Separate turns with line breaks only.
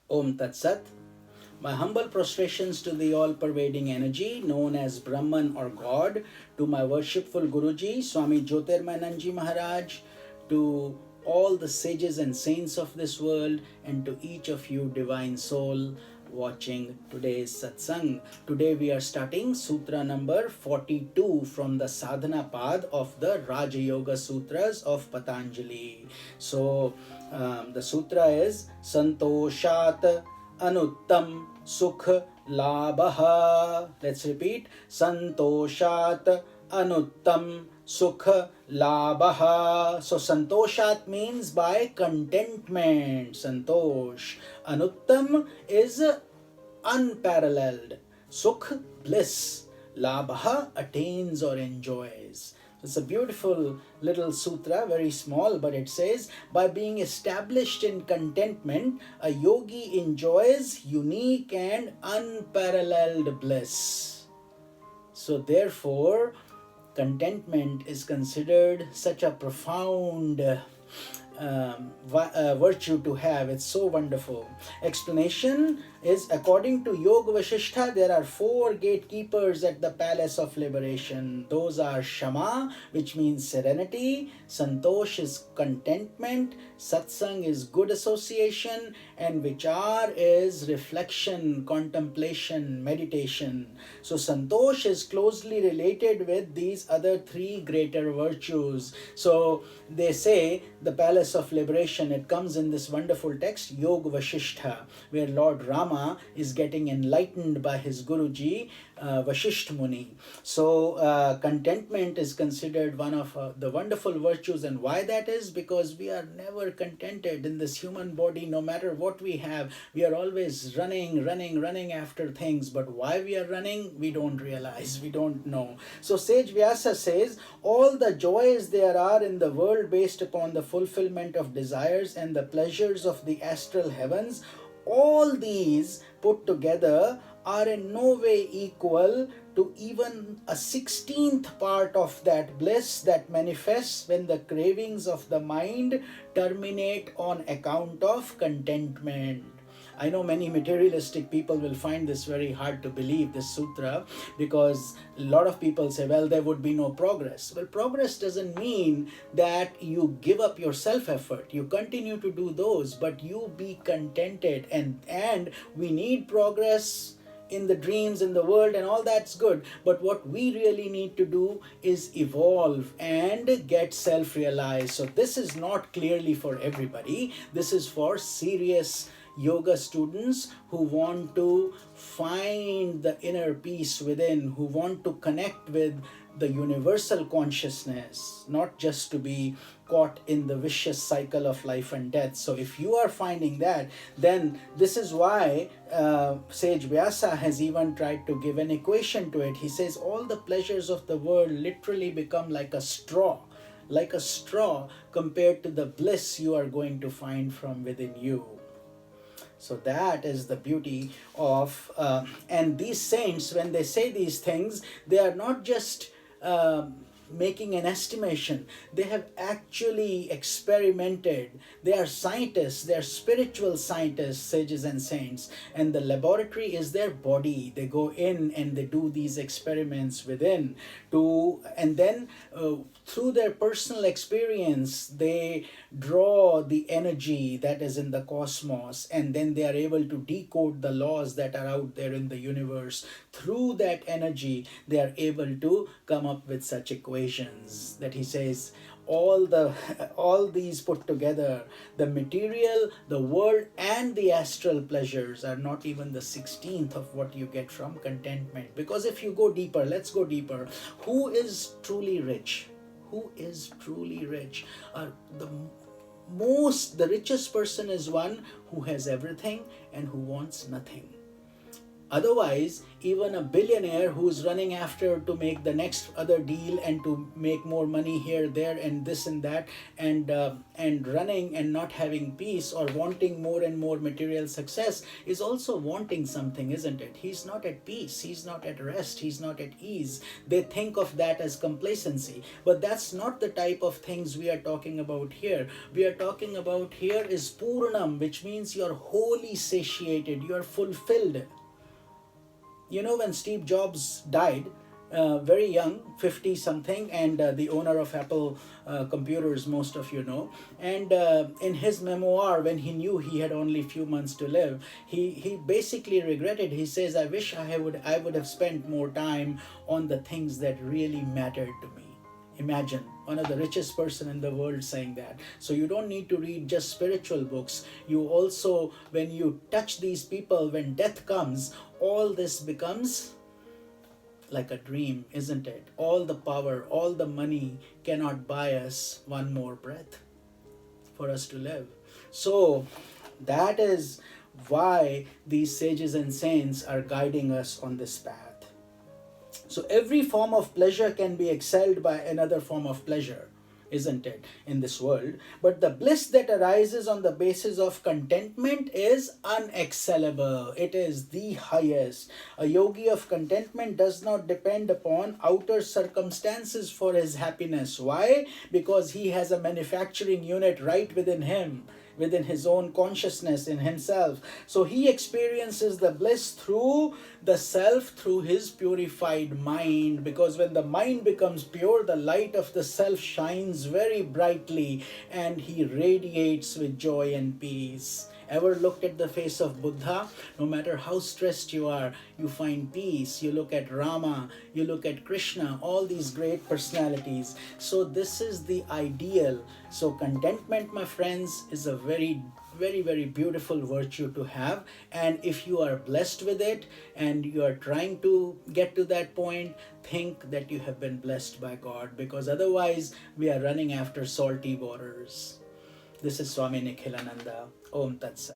Om Tat Sat. My humble prostrations to the all-pervading energy known as Brahman or God, to my worshipful Guruji, Swami Jyotirmayananji Maharaj, to all the sages and saints of this world, and to each of you divine soul watching today's satsang. Today we are starting sutra number 42 from the sadhana path of the Raja Yoga Sutras of Patanjali. So the sutra is Santoshat Anuttam Sukh Labha. Let's repeat. Santoshat Anuttam Sukh Labha. So Santoshat means by contentment. Santosh. Anuttam is unparalleled. Sukh, bliss. Labha, attains or enjoys. It's a beautiful little sutra, very small, but it says, by being established in contentment, a yogi enjoys unique and unparalleled bliss. So therefore, contentment is considered such a profound virtue to have. It's so wonderful. Explanation is, according to Yoga Vasishtha, there are 4 gatekeepers at the Palace of Liberation. Those are Shama, which means serenity, Santosh is contentment, Satsang is good association, and Vichar is reflection, contemplation, meditation. So Santosh is closely related with these other 3 greater virtues. So they say the Palace of Liberation, it comes in this wonderful text, Yoga Vasishtha, where Lord Rama is getting enlightened by his Guruji, Vasishtha Muni. So contentment is considered one of the wonderful virtues. And why that is? Because we are never contented in this human body. No matter what we have, we are always running after things. But why we are running, we don't realize, we don't know. So Sage Vyasa says, all the joys there are in the world based upon the fulfillment of desires and the pleasures of the astral heavens, all these put together are in no way equal to even a 16th part of that bliss that manifests when the cravings of the mind terminate on account of contentment. I know many materialistic people will find this very hard to believe, this sutra, because a lot of people say, well, there would be no progress. Well, progress doesn't mean that you give up your self-effort. You continue to do those, but you be contented. And we need progress in the dreams, in the world, and all that's good. But what we really need to do is evolve and get self-realized. So this is not clearly for everybody. This is for serious yoga students who want to find the inner peace within, who want to connect with the universal consciousness, not just to be caught in the vicious cycle of life and death. So if you are finding that, then this is why Sage Vyasa has even tried to give an equation to it. He says all the pleasures of the world literally become like a straw compared to the bliss you are going to find from within you. So that is the beauty of, and these saints, when they say these things, they are not just making an estimation. They have actually experimented. They are scientists, they are spiritual scientists, sages and saints, and the laboratory is their body. They go in and they do these experiments within and then through their personal experience, they draw the energy that is in the cosmos, and then they are able to decode the laws that are out there in the universe. Through that energy, they are able to come up with such equations that he says, all these put together, the material, the world, and the astral pleasures are not even the 16th of what you get from contentment. Because if you go deeper, let's go deeper. Who is truly rich? Who is truly rich? The richest person is one who has everything and who wants nothing. Otherwise, even a billionaire who's running after to make the next other deal and to make more money here, there, and this and that, and running and not having peace or wanting more and more material success is also wanting something, isn't it? He's not at peace. He's not at rest. He's not at ease. They think of that as complacency, but that's not the type of things we are talking about here. We are talking about here is Purnam, which means you're wholly satiated. You're fulfilled. You know, when Steve Jobs died, very young, 50 something, and the owner of Apple computers, most of you know, and in his memoir, when he knew he had only few months to live, he basically regretted. He says, I wish I would have spent more time on the things that really mattered to me. Imagine one of the richest person in the world saying that. So you don't need to read just spiritual books. You also, when you touch these people, when death comes, all this becomes like a dream, isn't it? All the power, all the money cannot buy us one more breath for us to live. So that is why these sages and saints are guiding us on this path. So every form of pleasure can be excelled by another form of pleasure, isn't it, in this world? But the bliss that arises on the basis of contentment is unexcellable. It is the highest. A yogi of contentment does not depend upon outer circumstances for his happiness. Why? Because he has a manufacturing unit right within him, within his own consciousness in himself. So he experiences the bliss through the self, through his purified mind, because when the mind becomes pure, the light of the self shines very brightly and he radiates with joy and peace. Ever looked at the face of Buddha? No matter how stressed you are, you find peace. You look at Rama, you look at Krishna, all these great personalities. So this is the ideal. So contentment, my friends, is a very, very, very beautiful virtue to have. And if you are blessed with it and you are trying to get to that point, think that you have been blessed by God, because otherwise we are running after salty waters. This is Swami Nikhilananda. Om Tat Sat.